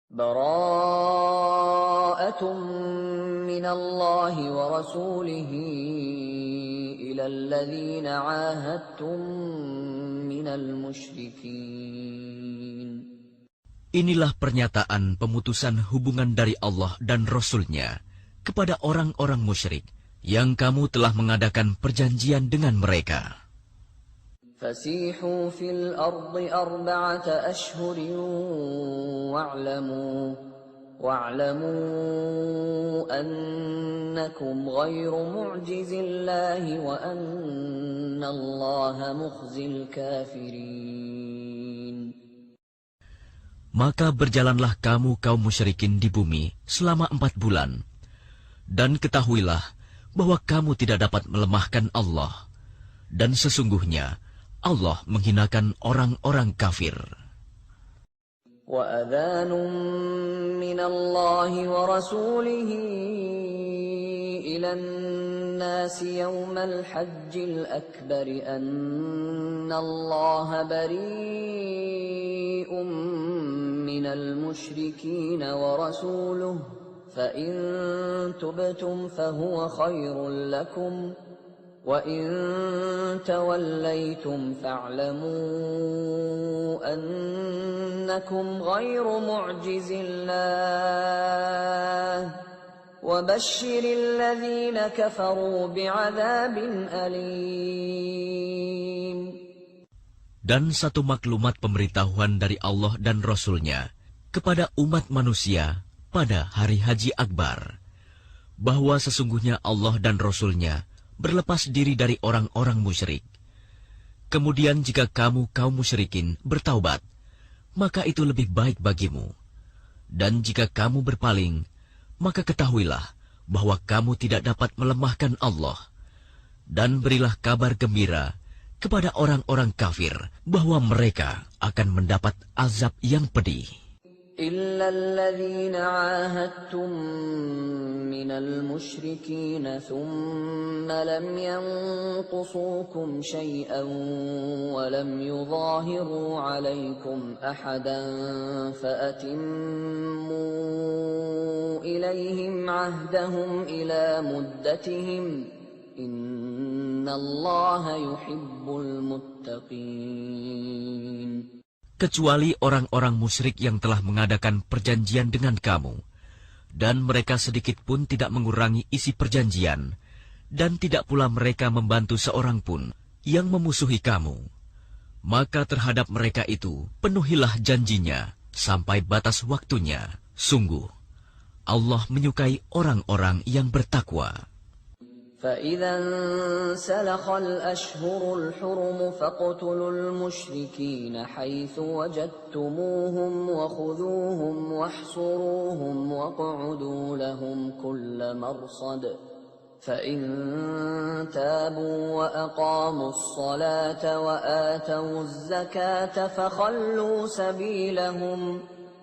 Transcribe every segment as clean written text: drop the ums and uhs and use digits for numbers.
Bara'atun minallahi wa rasulihi ilal ladzina 'ahadtum minal musyrikin. Inilah pernyataan pemutusan hubungan dari Allah dan Rasul-Nya kepada orang-orang musyrik yang kamu telah mengadakan perjanjian dengan mereka. فسيحوا في الأرض 4 أشهر واعلموا أنكم غير معجز الله وأن الله مخزي الكافرين. Maka berjalanlah kamu kaum musyrikin di bumi selama 4 bulan, dan ketahuilah bahwa kamu tidak dapat melemahkan Allah, dan sesungguhnya Allah menghinakan orang-orang kafir. وَأَذَانٌ مِّنَ اللَّهِ وَرَسُولِهِ إِلَى النَّاسِ يَوْمَ الْحَجِّ الْأَكْبَرِ أَنَّ اللَّهَ بَرِيءٌ مِّنَ الْمُشْرِكِينَ وَرَسُولُهُ فَإِن تُبْتُمْ فَهُوَ خَيْرٌ لَّكُمْ وَإِن تَوَلَّيْتُمْ فَاعْلَمُوا أَنَّكُمْ غَيْرُ مُعْجِزِي اللَّهِ وَبَشِّرِ الَّذِينَ كَفَرُوا بِعَذَابٍ أَلِيمٍ. Dan satu maklumat pemberitahuan dari Allah dan Rasul-Nya kepada umat manusia pada hari Haji Akbar, bahwa sesungguhnya Allah dan Rasul-Nya berlepas diri dari orang-orang musyrik. Kemudian jika kamu kaum musyrikin bertaubat, maka itu lebih baik bagimu. Dan jika kamu berpaling, maka ketahuilah bahwa kamu tidak dapat melemahkan Allah. Dan berilah kabar gembira kepada orang-orang kafir bahwa mereka akan mendapat azab yang pedih. إِلَّا الَّذِينَ عَاهَدتُّم مِّنَ الْمُشْرِكِينَ ثُمَّ لَمْ يَنقُصُوكُمْ شَيْئًا وَلَمْ يُظَاهِرُوا عَلَيْكُمْ أَحَدًا فَأَتِمُّوا إِلَيْهِمْ عَهْدَهُمْ إِلَى مُدَّتِهِمْ إِنَّ اللَّهَ يُحِبُّ الْمُتَّقِينَ. Kecuali orang-orang musyrik yang telah mengadakan perjanjian dengan kamu, dan mereka sedikit pun tidak mengurangi isi perjanjian, dan tidak pula mereka membantu seorang pun yang memusuhi kamu. Maka terhadap mereka itu penuhilah janjinya sampai batas waktunya. Sungguh, Allah menyukai orang-orang yang bertakwa. فَإِذَا انْسَلَخَ الْأَشْهُرُ الْحُرُمُ فَاقْتُلُوا الْمُشْرِكِينَ حَيْثُ وَجَدتُّمُوهُمْ وَخُذُوهُمْ وَاحْصُرُوهُمْ وَاقْعُدُوا لَهُمْ كُلَّ مَرْصَدٍ فَإِن تَابُوا وَأَقَامُوا الصَّلَاةَ وَآتَوُا الزَّكَاةَ فَخَلُّوا سَبِيلَهُمْ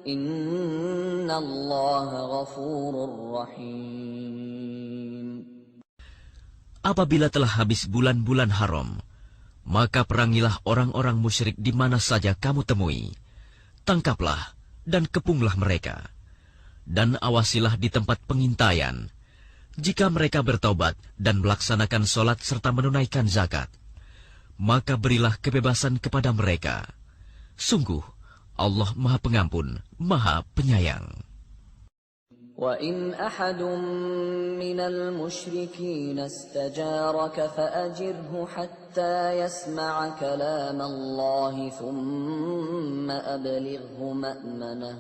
إِنَّ اللَّهَ غَفُورٌ رَّحِيمٌ. Apabila telah habis bulan-bulan haram, maka perangilah orang-orang musyrik di mana saja kamu temui. Tangkaplah dan kepunglah mereka. Dan awasilah di tempat pengintaian. Jika mereka bertaubat dan melaksanakan sholat serta menunaikan zakat, maka berilah kebebasan kepada mereka. Sungguh, Allah Maha Pengampun, Maha Penyayang. وَإِنْ أَحَدٌ مِّنَ الْمُشْرِكِينَ اسْتَجَارَكَ فَأَجِرْهُ حَتَّى يَسْمَعَ كَلَامَ اللَّهِ ثُمَّ أَبْلِغْهُ مَأْمَنَهُ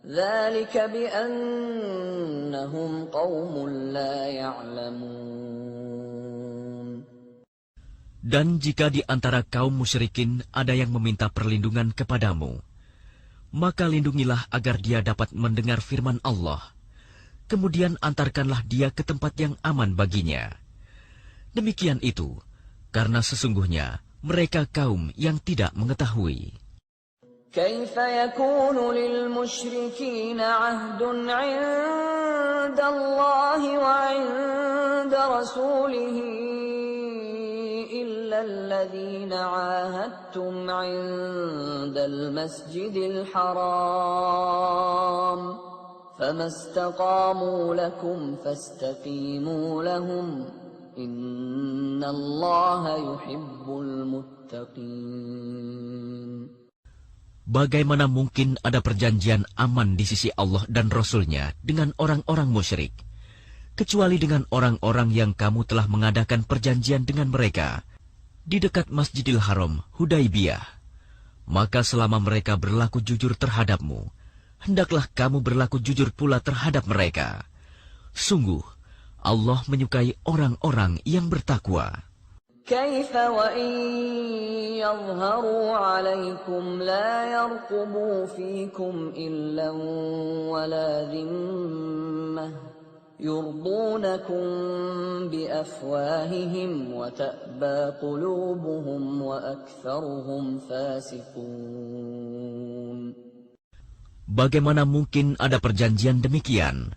ذَلِكَ بِأَنَّهُمْ قَوْمٌ لَّا يَعْلَمُونَ. Dan jika di antara kaum musyrikin ada yang meminta perlindungan kepadamu, maka lindungilah agar dia dapat mendengar firman Allah. Kemudian antarkanlah dia ke tempat yang aman baginya. Demikian itu, karena sesungguhnya mereka kaum yang tidak mengetahui. كيف يكون للمشركين عهد عند الله وعند رسوله إلا الذين عاهدتم عند المسجد الحرام فما استقاموا لكم فاستقيموا لهم إن الله يحب المتقين. Bagaimana mungkin ada perjanjian aman di sisi Allah dan Rasul-Nya dengan orang-orang musyrik, kecuali dengan orang-orang yang kamu telah mengadakan perjanjian dengan mereka di dekat Masjidil Haram, Hudaibiyah. Maka selama mereka berlaku jujur terhadapmu, hendaklah kamu berlaku jujur pula terhadap mereka. Sungguh, Allah menyukai orang-orang yang bertakwa. كيف وإن يظهروا عليكم لا يرقبوا فيكم إلا ولا ذمة يرضونكم بأفواههم وتأبى قلوبهم وأكثرهم فاسقون. Bagaimana mungkin ada perjanjian demikian?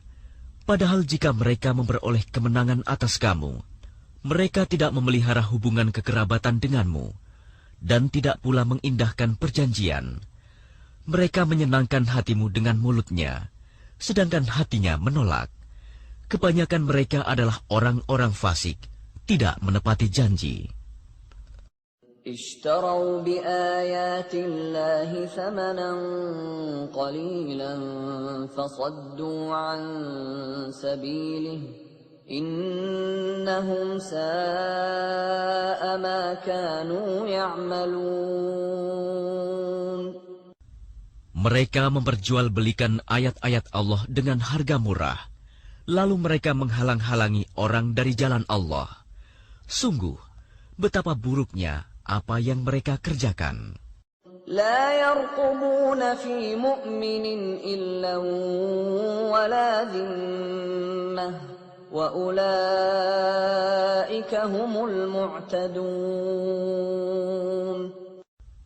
Padahal jika mereka memperoleh kemenangan atas kamu, mereka tidak memelihara hubungan kekerabatan denganmu, dan tidak pula mengindahkan perjanjian. Mereka menyenangkan hatimu dengan mulutnya, sedangkan hatinya menolak. Kebanyakan mereka adalah orang-orang fasik, tidak menepati janji. اشتروا بآيات الله ثمنا قليلا فصدوا عن سبيله إنهم ساء ما كانوا يعملون. Mereka memperjualbelikan ayat-ayat Allah dengan harga murah, lalu mereka menghalang-halangi orang dari jalan Allah. Sungguh, betapa buruknya apa yang mereka kerjakan. لا يرقبون في مؤمن إلا ولا ذمة وأولئك هم المعتدون.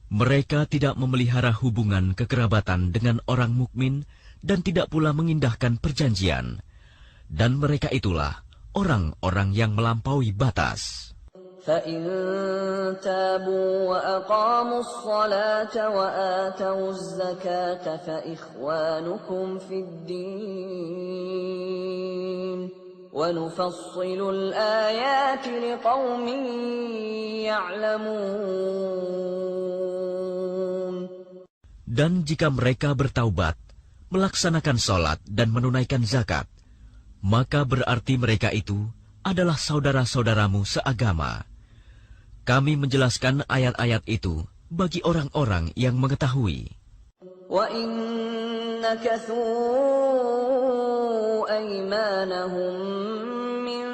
Mereka tidak memelihara hubungan kekerabatan dengan orang mukmin dan tidak pula mengindahkan perjanjian. Dan mereka itulah orang-orang yang melampaui batas. فَإِن تَابُوا وَأَقَامُوا الصَّلَاةَ وَآتَوُا الزَّكَاةَ فَإِخْوَانُكُمْ فِي الدِّينِ وَنُفَصِّلُ الْآيَاتِ لِقَوْمٍ يَعْلَمُونَ. Dan jika mereka bertaubat, melaksanakan sholat dan menunaikan zakat, maka berarti mereka itu adalah saudara-saudaramu seagama. Kami menjelaskan ayat-ayat itu bagi orang-orang yang mengetahui. وَإِن نَكَثُوا أَيْمَانَهُم مِّن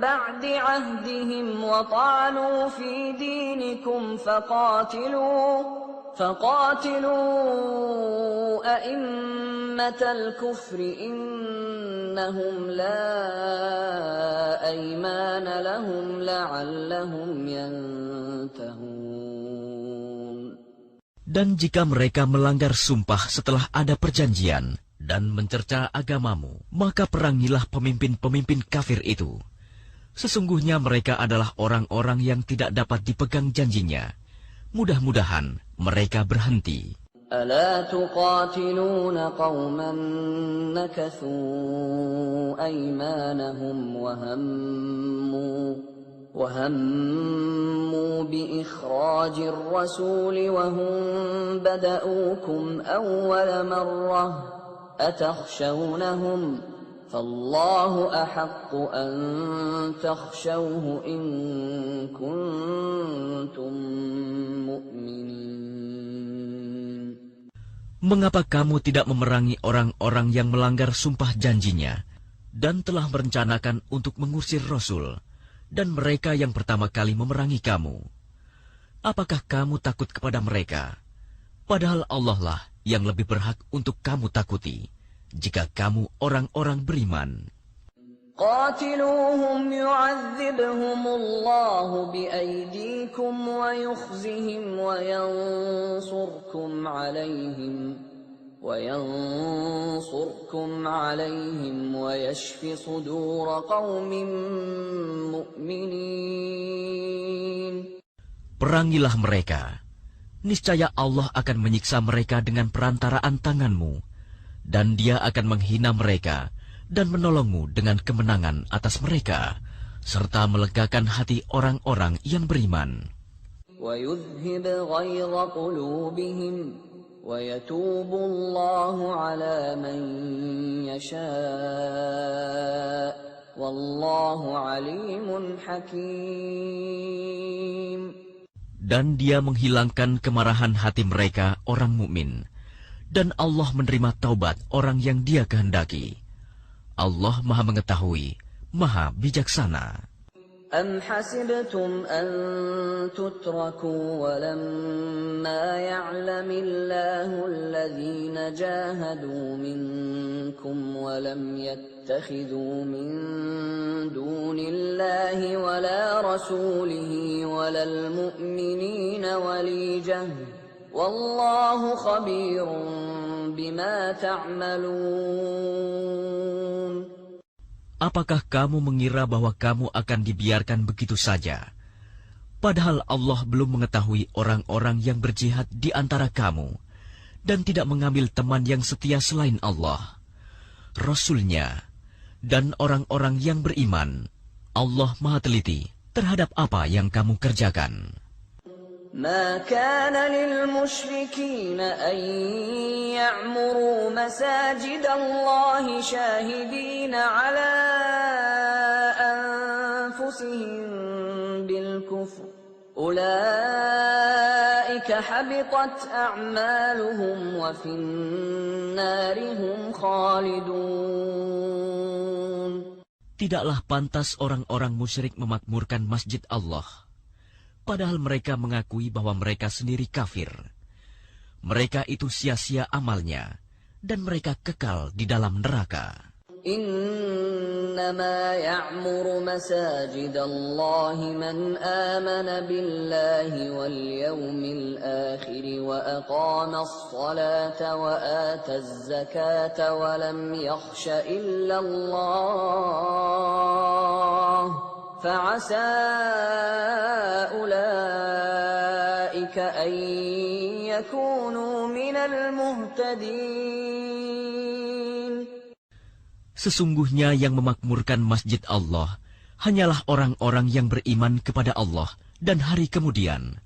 بَعْدِ عَهْدِهِمْ وَطَعَنُوا فِي دِينِكُمْ فَقَاتِلُوا أَئِمَّةَ الْكُفْرِ إِنَّهُمْ لَا أَيْمَانَ لَهُمْ لَعَلَّهُمْ يَنْتَهُونَ. Dan jika mereka melanggar sumpah setelah ada perjanjian dan mencerca agamamu, maka perangilah pemimpin-pemimpin kafir itu. Sesungguhnya mereka adalah orang-orang yang tidak dapat dipegang janjinya. Mudah-mudahan mereka berhenti. ألا تقاتلون قوما نكثوا أيمانهم وهموا بإخراج الرسول وهم بدؤوكم أول مرة أتخشونهم فالله أحق أن تخشوه إن كنتم مؤمنين. Mengapa kamu tidak memerangi orang-orang yang melanggar sumpah janjinya dan telah merencanakan untuk mengusir Rasul dan mereka yang pertama kali memerangi kamu? Apakah kamu takut kepada mereka? Padahal Allah lah yang lebih berhak untuk kamu takuti, jika kamu orang-orang beriman. قاتلوهم يعذبهم الله بأيديكم ويخزهم وينصركم عليهم ويشف صدور قوم مؤمنين. Perangilah mereka. Niscaya Allah akan menyiksa mereka dengan perantaraan tanganmu, dan Dia akan menghina mereka dan menolongmu dengan kemenangan atas mereka, serta melegakan hati orang-orang yang beriman. وَيُذْهِبْ غَيْظَ قُلُوبِهِمْ وَيَتُوبُ اللَّهُ عَلَى مَن يَشَاءُ وَاللَّهُ عَلِيمٌ حَكِيمٌ. Dan Dia menghilangkan kemarahan hati mereka orang mukmin, dan Allah menerima taubat orang yang Dia kehendaki. Allah Maha Mengetahui, Maha Bijaksana. أَمْ حَسِبْتُمْ أَن تُتْرَكُوا وَلَمَّا يَعْلَمِ اللَّهُ الَّذِينَ جَاهَدُوا مِنكُمْ وَلَمْ يَتَّخِذُوا مِن دُونِ اللَّهِ وَلَا رَسُولِهِ وَلَا الْمُؤْمِنِينَ وَلِيجَةً وَاللَّهُ خَبِيرٌ بِمَا تَعْمَلُونَ. Apakah kamu mengira bahwa kamu akan dibiarkan begitu saja? Padahal Allah belum mengetahui orang-orang yang berjihad di antara kamu, dan tidak mengambil teman yang setia selain Allah, Rasul-Nya, dan orang-orang yang beriman. Allah Maha Teliti terhadap apa yang kamu kerjakan. ما كان للمشركين أن يعمروا مساجد الله شاهدين على أنفسهم بالكفر أولئك حبطت أعمالهم وفي النار هم خالدون. Tidaklah pantas orang-orang musyrik memakmurkan masjid Allah, padahal mereka mengakui bahwa mereka sendiri kafir. Mereka itu sia-sia amalnya, dan mereka kekal di dalam neraka. إنما يعمر مساجد الله من آمن بالله واليوم الآخر وأقام الصلاة وآتى الزكاة ولم يخش إلا الله فعسى أولئك أن يكونوا من المهتدين. Sesungguhnya yang memakmurkan masjid Allah hanyalah orang-orang yang beriman kepada Allah dan hari kemudian,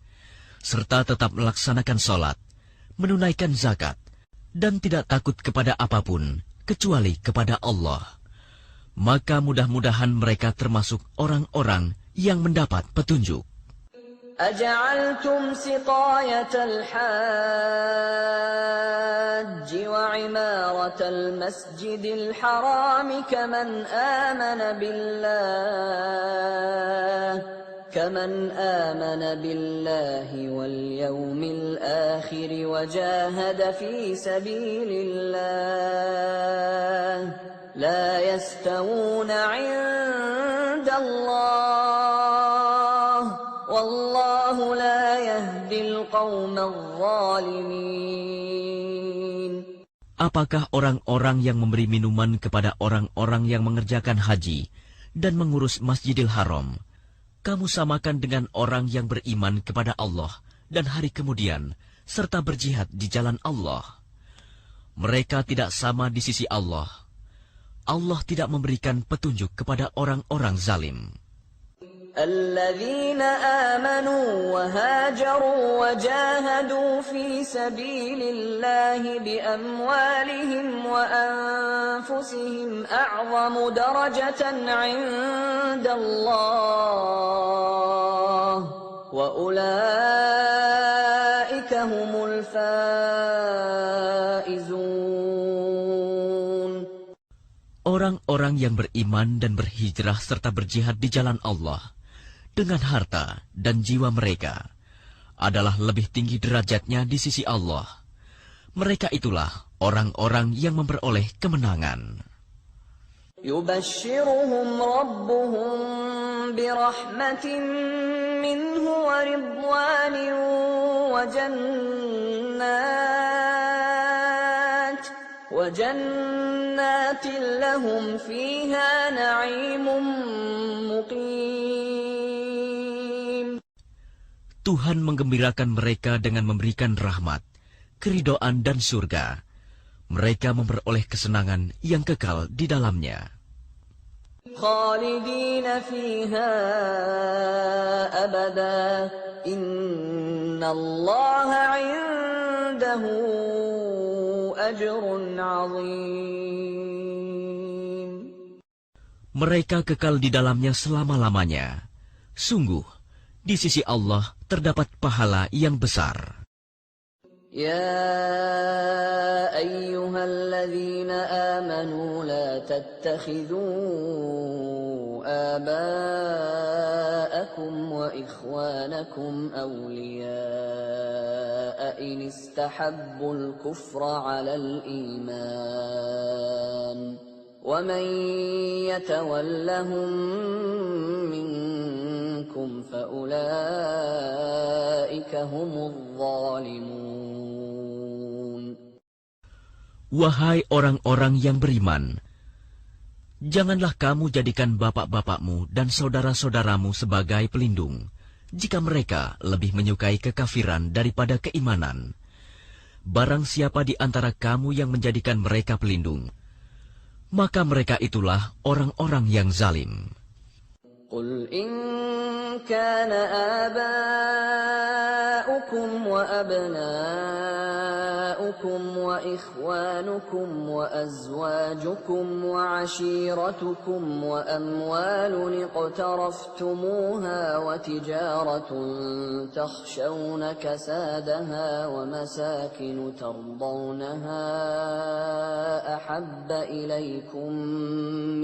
serta tetap melaksanakan sholat, menunaikan zakat, dan tidak takut kepada apapun kecuali kepada Allah. Maka mudah-mudahan mereka termasuk orang-orang yang mendapat petunjuk. أجعلتم سقاية الحاج وعمارة المسجد الحرام كمن آمن بالله واليوم الآخر وجاهد في سبيل الله لا يستوون عند الله والله لا يهدي القوم الظالمين. Apakah orang-orang yang memberi minuman kepada orang-orang yang mengerjakan haji dan mengurus Masjidil Haram, kamu samakan dengan orang yang beriman kepada Allah dan hari kemudian, serta berjihad di jalan Allah? Mereka tidak sama di sisi Allah. Allah tidak memberikan petunjuk kepada orang-orang zalim. الذين آمنوا وهاجروا وجاهدوا في سبيل الله بأموالهم وأنفسهم أعظم درجة عند الله وأولئك هم الفائزون. Orang-orang yang beriman dan berhijrah serta berjihad di jalan Allah dengan harta dan jiwa mereka adalah lebih tinggi derajatnya di sisi Allah. Mereka itulah orang-orang yang memperoleh kemenangan. يبشرهم ربهم برحمة منه ورضوان وجنات لهم فيها نعيم مقيم. Tuhan menggembirakan mereka dengan memberikan rahmat, keridhaan dan surga. Mereka memperoleh kesenangan yang kekal di dalamnya. Khalidina fiha abada, innallaha 'indahu ajrun 'azim. Mereka kekal di dalamnya selama-lamanya. Sungguh, di sisi Allah terdapat pahala yang besar. يا أيها الذين آمنوا لا تتخذوا آباءكم وإخوانكم أولياء إن استحبوا الكفر على الإيمان ومن يتولهم منكم فأولئك هم الظالمون. Wahai orang-orang yang beriman, janganlah kamu jadikan bapak-bapakmu dan saudara-saudaramu sebagai pelindung, jika mereka lebih menyukai kekafiran daripada keimanan. Barang siapa di antara kamu yang menjadikan mereka pelindung, maka mereka itulah orang-orang yang zalim. قل إن كان آباؤكم وأبناؤكم وإخوانكم وأزواجكم وعشيرتكم وأموال اقترفتموها وتجارة تخشون كسادها ومساكن ترضونها أحب إليكم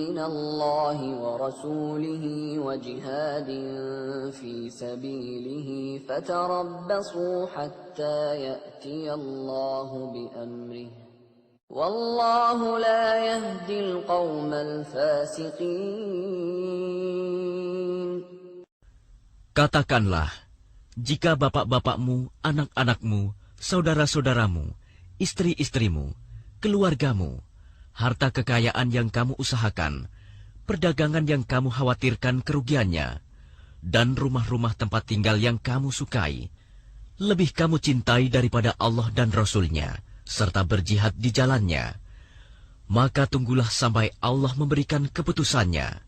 من الله ورسوله وجهاد في سبيله فتربصوا حتى يأتي الله بأمره والله لا يهدي القوم الفاسقين. Katakanlah, jika bapak-bapakmu, anak-anakmu, saudara-saudaramu, istri-istrimu, keluargamu, harta kekayaan yang kamu usahakan, perdagangan yang kamu khawatirkan kerugiannya, dan rumah-rumah tempat tinggal yang kamu sukai, lebih kamu cintai daripada Allah dan Rasul-Nya, serta berjihad di jalannya, maka tunggulah sampai Allah memberikan keputusannya,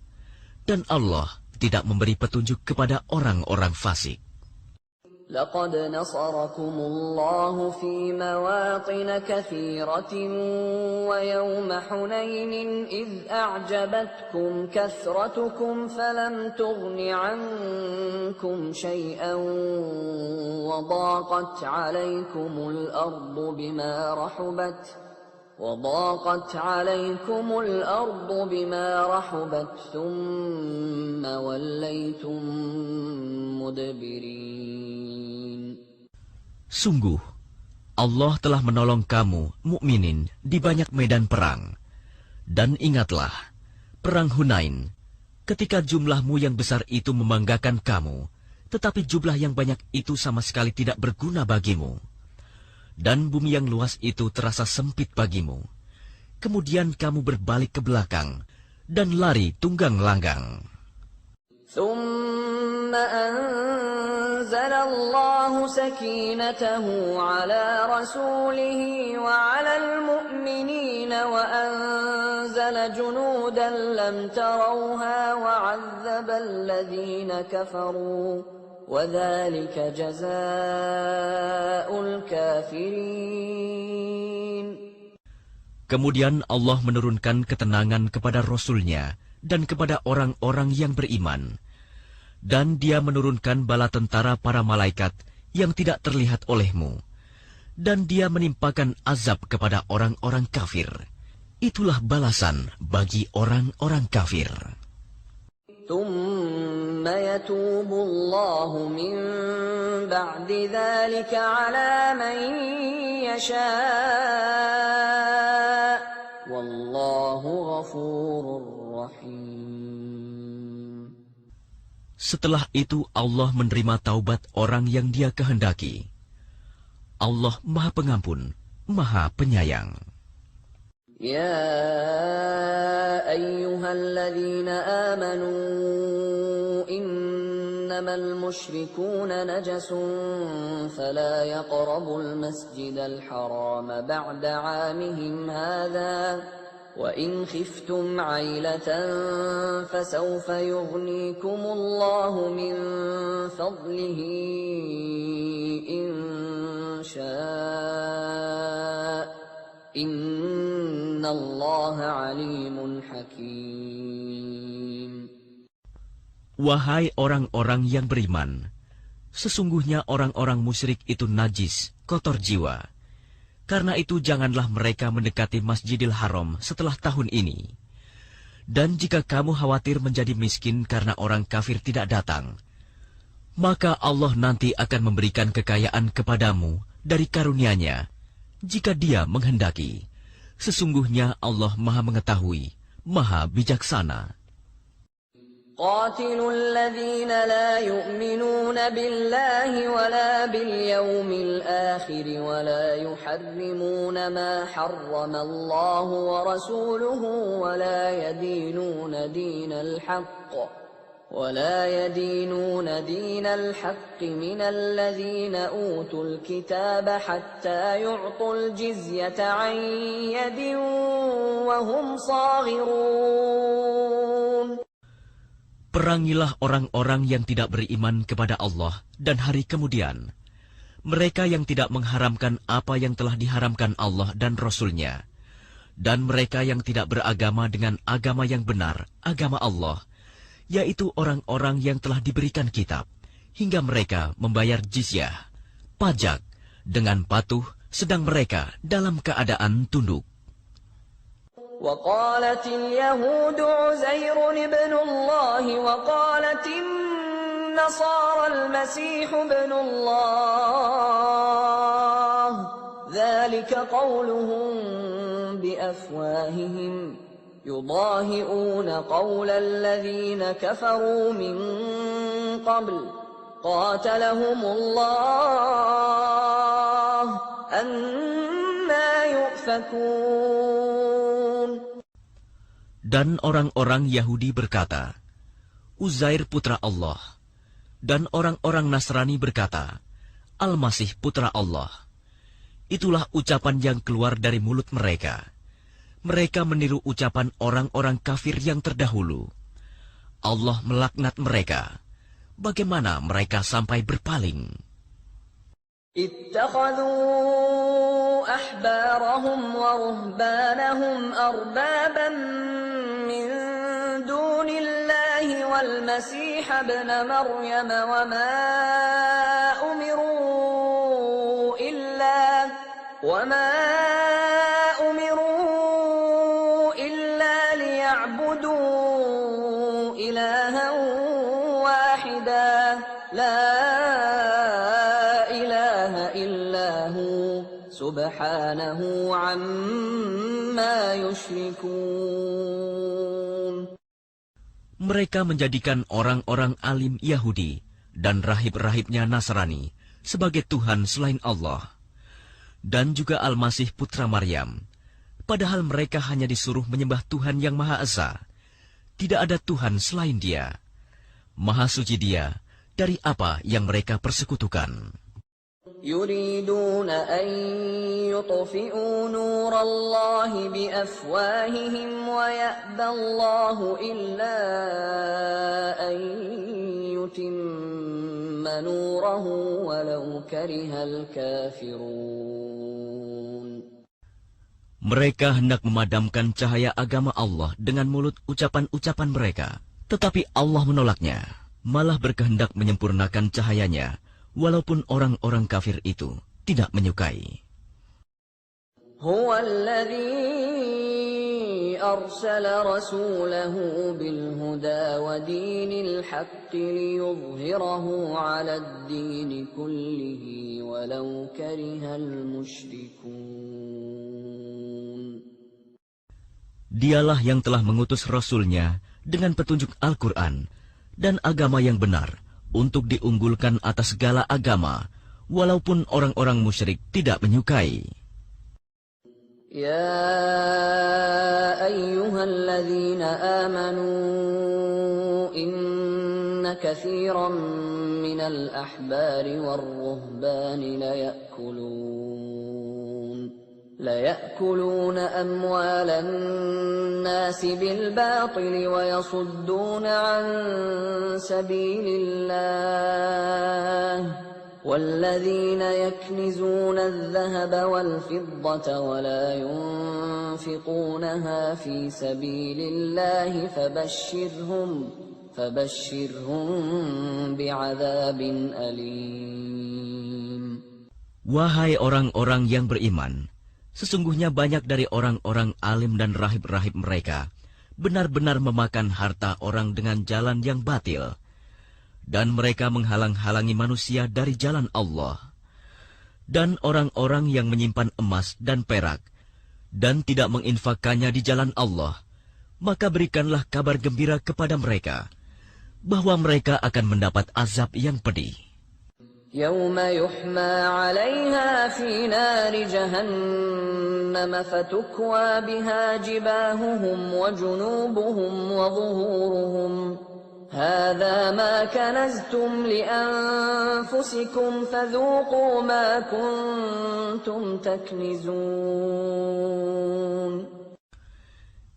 dan Allah tidak memberi petunjuk kepada orang-orang fasik. لقد نصركم الله في مواطن كثيرة ويوم حنين إذ أعجبتكم كثرتكم فلم تغن عنكم شيئا وضاقت عليكم الأرض بما رحبت ثم وليتم مدبرين. Sungguh, Allah telah menolong kamu, mukminin, di banyak medan perang. Dan ingatlah, perang Hunain, ketika jumlahmu yang besar itu membanggakan kamu, tetapi jumlah yang banyak itu sama sekali tidak berguna bagimu. Dan bumi yang luas itu terasa sempit bagimu. Kemudian kamu berbalik ke belakang, dan lari tunggang langgang. ثم أنزل الله سكينته على رسوله وعلى المؤمنين وأنزل جنودا لم تروها وعذب الذين كفروا وذلك جزاء الكافرين. Kemudian Allah menurunkan ketenangan kepada Rasul-Nya dan kepada orang-orang yang beriman. Dan Dia menurunkan bala tentara para malaikat yang tidak terlihat olehmu. Dan Dia menimpakan azab kepada orang-orang kafir. Itulah balasan bagi orang-orang kafir. ثم يتوب الله من بعد ذلك على من يشاء والله غفور رحيم. Setelah itu Allah menerima taubat orang yang Dia kehendaki. Allah Maha Pengampun, Maha Penyayang. يا أيها الذين آمنوا إن إنما المشركون نجس فلا يقربوا المسجد الحرام بعد عامهم هذا وإن خفتم عيلة فسوف يغنيكم الله من فضله إن شاء إن الله عليم حكيم. Wahai orang-orang yang beriman, sesungguhnya orang-orang musyrik itu najis, kotor jiwa. Karena itu janganlah mereka mendekati Masjidil Haram setelah tahun ini. Dan jika kamu khawatir menjadi miskin karena orang kafir tidak datang, maka Allah nanti akan memberikan kekayaan kepadamu dari karunia-Nya, jika Dia menghendaki. Sesungguhnya Allah Maha Mengetahui, Maha Bijaksana. قاتلوا الذين لا يؤمنون بالله ولا باليوم الآخر ولا يحرمون ما حرم الله ورسوله ولا يدينون دين الحق من الذين أوتوا الكتاب حتى يعطوا الجزية عن يد وهم صاغرون. Perangilah orang-orang yang tidak beriman kepada Allah dan hari kemudian. Mereka yang tidak mengharamkan apa yang telah diharamkan Allah dan Rasul-Nya. Dan mereka yang tidak beragama dengan agama yang benar, agama Allah, yaitu orang-orang yang telah diberikan kitab, hingga mereka membayar jizyah, pajak, dengan patuh, sedang mereka dalam keadaan tunduk. وقالت اليهود عزير ابن الله وقالت النصارى المسيح ابن الله ذلك قولهم بأفواههم يضاهئون قول الذين كفروا من قبل قاتلهم الله أنى يؤفكون. Dan orang-orang Yahudi berkata, Uzair putra Allah. Dan orang-orang Nasrani berkata, Al-Masih putra Allah. Itulah ucapan yang keluar dari mulut mereka. Mereka meniru ucapan orang-orang kafir yang terdahulu. Allah melaknat mereka. Bagaimana mereka sampai berpaling? اتخذوا أحبارهم ورهبانهم أربابا من دون الله والمسيح ابن مريم وما أمروا إلا ليعبدوا إلها واحدا لا سبحانه عما يشركون. Mereka menjadikan orang-orang alim Yahudi dan rahib-rahibnya Nasrani sebagai Tuhan selain Allah, dan juga Al-Masih putra Maryam, padahal mereka hanya disuruh menyembah Tuhan yang Maha Esa. Tidak ada Tuhan selain Dia. Maha suci Dia dari apa yang mereka persekutukan. يريدون أن يطفئوا نور الله بأفواههم ويأبى الله إلا أن يتم نوره ولو كره الكافرون. Mereka hendak memadamkan cahaya agama Allah dengan mulut ucapan-ucapan mereka, tetapi Allah menolaknya, malah berkehendak menyempurnakan cahayanya, walaupun orang-orang kafir itu tidak menyukai. Huwa alladhi arsala rasulahu bilhuda wa dinil haqqi liyudhhirahu 'ala ad-din kullihi walau karihal musyrikun. Dialah yang telah mengutus Rasul-Nya dengan petunjuk Al-Quran dan agama yang benar, untuk diunggulkan atas segala agama, walaupun orang-orang musyrik tidak menyukai. Ya ayyuhalladzina amanu كثيرا من الأحبار والرهبان ليأكلون أموال الناس بالباطل ويصدون عن سبيل الله والذين يكنزون الذهب والفضة ولا ينفقونها في سبيل الله فبشرهم بعذاب أليم. Wahai orang-orang yang beriman, sesungguhnya banyak dari orang-orang alim dan rahib-rahib mereka benar-benar memakan harta orang dengan jalan yang batil, dan mereka menghalang-halangi manusia dari jalan Allah. Dan orang-orang yang menyimpan emas dan perak dan tidak menginfakkannya di jalan Allah, maka berikanlah kabar gembira kepada mereka bahwa mereka akan mendapat azab yang pedih. يوم يحمى عليها في نار جهنم فتكوى بها جباههم وجنوبهم وظهورهم هذا ما كنزتم لأنفسكم فذوقوا ما كنتم تكنزون.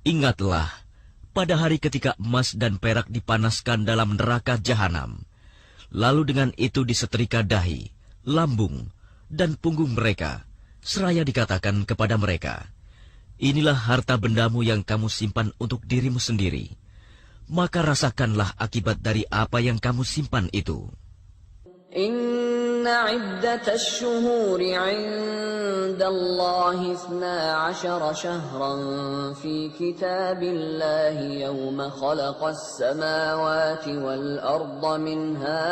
Ingatlah pada hari ketika emas dan perak dipanaskan dalam neraka jahanam, lalu dengan itu disetrika dahi, lambung, dan punggung mereka, seraya dikatakan kepada mereka, inilah harta bendamu yang kamu simpan untuk dirimu sendiri. Maka rasakanlah akibat dari apa yang kamu simpan itu. Inna iddatash shuhuri 'inda Allahi 12 shahran fi kitabillahi yawma khalaqas samawati wal arda minha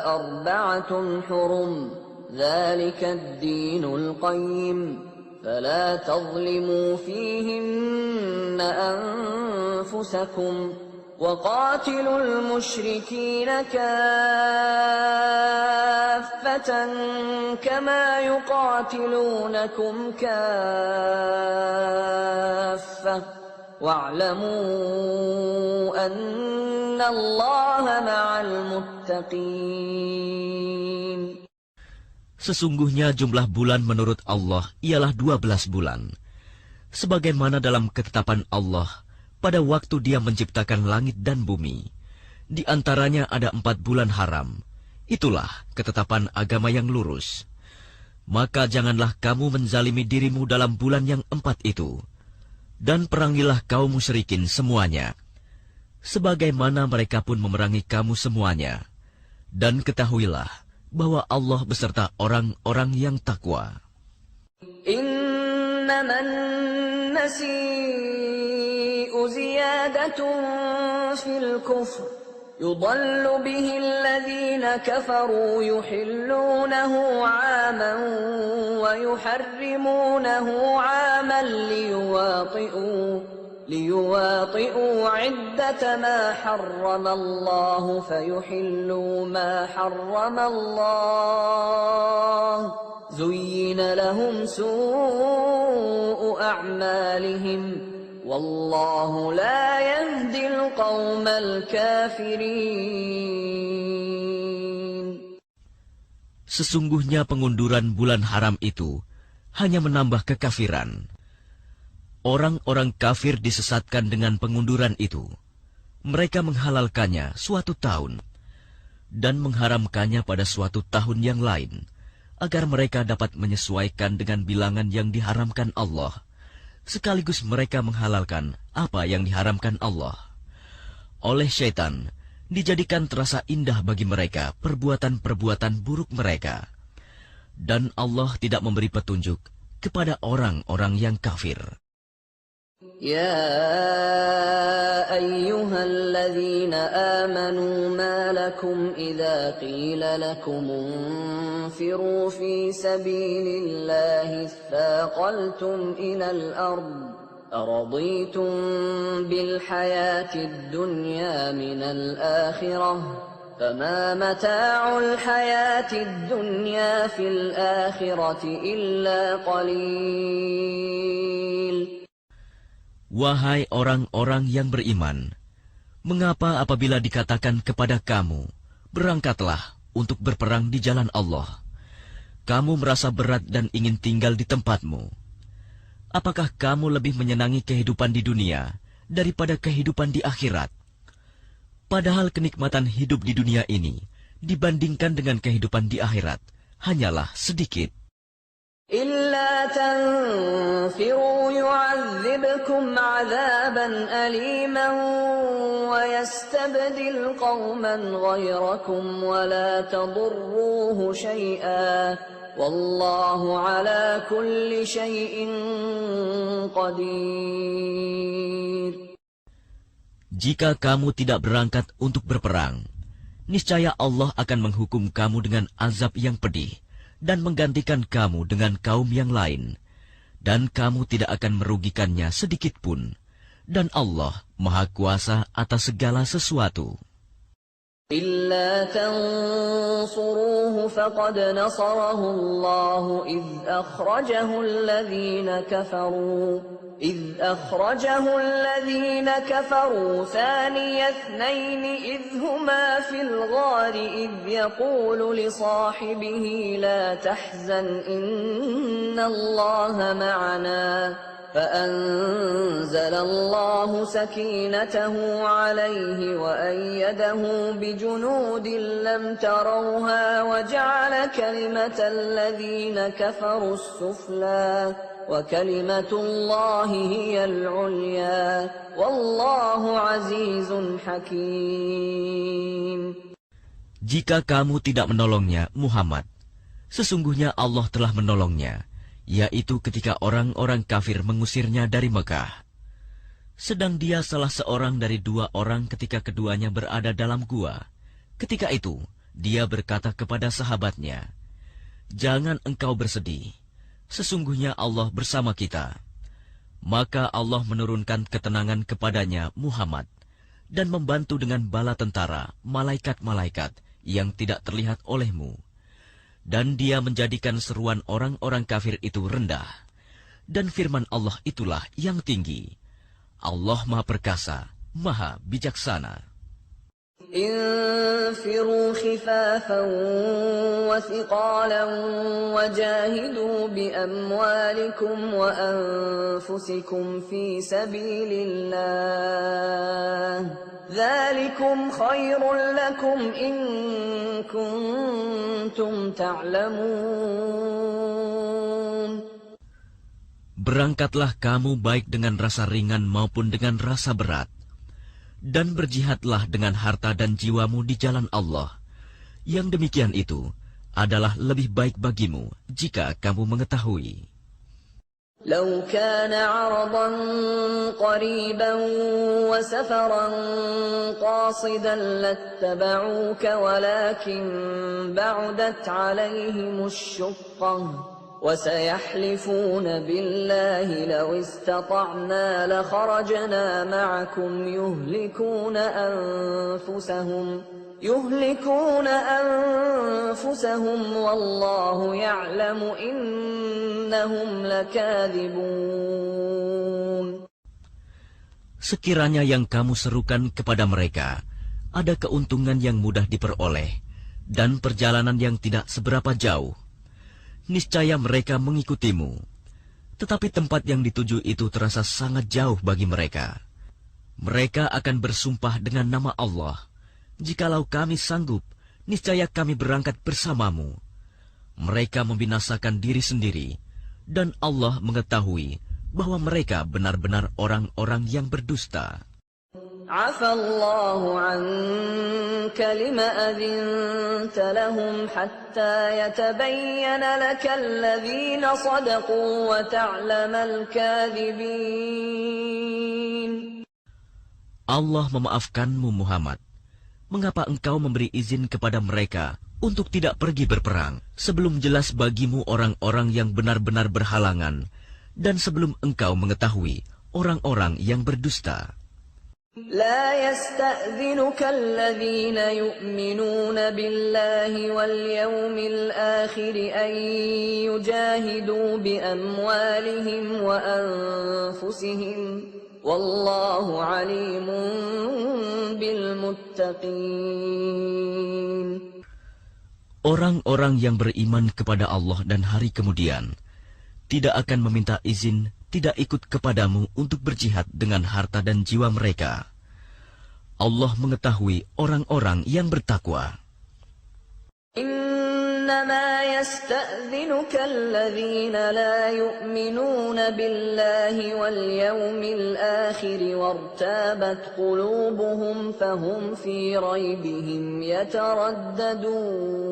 arba'atun hurum. Dhalika ad-dinul qayyim. فلا تظلموا فيهن أنفسكم وقاتلوا المشركين كافة كما يقاتلونكم كافة واعلموا أن الله مع المتقين. Sesungguhnya jumlah bulan menurut Allah ialah 12 bulan. Sebagaimana dalam ketetapan Allah pada waktu Dia menciptakan langit dan bumi. Di antaranya ada 4 bulan haram. Itulah ketetapan agama yang lurus. Maka janganlah kamu menzalimi dirimu dalam bulan yang 4 itu. Dan perangilah kaum musyrikin semuanya. Sebagaimana mereka pun memerangi kamu semuanya. Dan ketahuilah bahwa Allah beserta orang-orang yang takwa. Innaman nasi'u ziyadatun fil kufr yudallu bihi alladhina kafaru yuhillunahu 'aman wa yuharrimunahu 'aman ليواطئوا عدة ما حرم الله فيحلوا ما حرم الله زين لهم سوء أعمالهم والله لا يهدي القوم الكافرين. Sesungguhnya pengunduran bulan haram itu hanya menambah kekafiran. Orang-orang kafir disesatkan dengan pengunduran itu. Mereka menghalalkannya suatu tahun dan mengharamkannya pada suatu tahun yang lain, agar mereka dapat menyesuaikan dengan bilangan yang diharamkan Allah, sekaligus mereka menghalalkan apa yang diharamkan Allah. Oleh syaitan, dijadikan terasa indah bagi mereka perbuatan-perbuatan buruk mereka. Dan Allah tidak memberi petunjuk kepada orang-orang yang kafir. يا أيها الذين آمنوا ما لكم إذا قيل لكم انفروا في سبيل الله اثاقلتم إلى الأرض أرضيتم بالحياة الدنيا من الآخرة فما متاع الحياة الدنيا في الآخرة إلا قليل. Wahai orang-orang yang beriman, Mengapa apabila dikatakan kepada kamu, berangkatlah untuk berperang di jalan Allah, kamu merasa berat dan ingin tinggal di tempatmu? Apakah kamu lebih menyenangi kehidupan di dunia daripada kehidupan di akhirat? Padahal kenikmatan hidup di dunia ini dibandingkan dengan kehidupan di akhirat hanyalah sedikit. إلا تنفروا يعذبكم عذابا أليما ويستبدل قوما غيركم ولا تضروه شيئا والله على كل شيء قدير. Jika kamu tidak berangkat untuk berperang, niscaya Allah akan menghukum kamu dengan azab yang pedih dan menggantikan kamu dengan kaum yang lain, dan kamu tidak akan merugikannya sedikit pun, dan Allah Maha Kuasa atas segala sesuatu. إلا تنصروه فقد نصره الله إذ أخرجه الذين كفروا ثاني اثنين إذ هما في الغار إذ يقول لصاحبه لا تحزن إن الله معنا فأنزل الله سكينته عليه وأيده بجنود لم تروها وجعل كلمة الذين كفروا السفلى وكلمة الله هي العليا والله عزيز حكيم. Jika kamu tidak menolongnya, Muhammad, sesungguhnya Allah telah menolongnya, yaitu ketika orang-orang kafir mengusirnya dari Mekah. Sedang dia salah seorang dari dua orang ketika keduanya berada dalam gua. Ketika itu, dia berkata kepada sahabatnya, "Jangan engkau bersedih. Sesungguhnya Allah bersama kita." Maka Allah menurunkan ketenangan kepadanya, Muhammad, dan membantu dengan bala tentara, malaikat-malaikat yang tidak terlihat olehmu. Dan dia menjadikan seruan orang-orang kafir itu rendah. Dan firman Allah itulah yang tinggi. Allah Maha Perkasa, Maha Bijaksana. انفروا خفافا وثقالا وجاهدوا بأموالكم وأنفسكم في سبيل الله ذلكم خير لكم إن كنتم تعلمون. Berangkatlah kamu baik dengan rasa ringan maupun dengan rasa berat, dan berjihadlah dengan harta dan jiwamu di jalan Allah. Yang demikian itu adalah lebih baik bagimu jika kamu mengetahui. لو كان عرضا قريبا وسفرا قاصدا لاتبعوك ولكن بعدت عليهم الشقة وسيحلفون بالله لو استطعنا لخرجنا معكم يهلكون أنفسهم والله يعلم إنهم لكاذبون. Sekiranya yang kamu serukan kepada mereka ada keuntungan yang mudah diperoleh dan perjalanan yang tidak seberapa jauh, niscaya mereka mengikutimu. Tetapi tempat yang dituju itu terasa sangat jauh bagi mereka. Mereka akan bersumpah dengan nama Allah, "Jikalau kami sanggup, niscaya kami berangkat bersamamu." Mereka membinasakan diri sendiri, dan Allah mengetahui bahwa mereka benar-benar orang-orang yang berdusta. عفى الله عنك لما أذنت لهم حتى يتبين لك الذين صدقوا وتعلم الكاذبين. Allah memaafkanmu, Muhammad. Mengapa engkau memberi izin kepada mereka untuk tidak pergi berperang sebelum jelas bagimu orang-orang yang benar-benar berhalangan dan sebelum engkau mengetahui orang-orang yang berdusta? لا يستأذنك الذين يؤمنون بالله واليوم الآخر أن يجاهدوا بأموالهم والله عليم بالمتقين. Orang-orang yang beriman kepada Allah dan hari kemudian tidak akan meminta izin, tidak ikut kepadamu untuk berjihad dengan harta dan jiwa mereka. Allah mengetahui orang-orang yang bertakwa. إنما يستأذنك الذين لا يؤمنون بالله واليوم الآخر وارتابت قلوبهم فهم في ريبهم يترددون.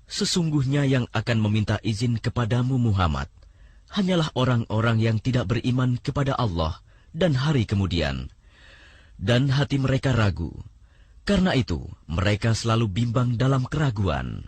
Sesungguhnya yang akan meminta izin kepadamu Muhammad hanyalah orang-orang yang tidak beriman kepada Allah dan hari kemudian, dan hati mereka ragu. Karena itu, mereka selalu bimbang dalam keraguan.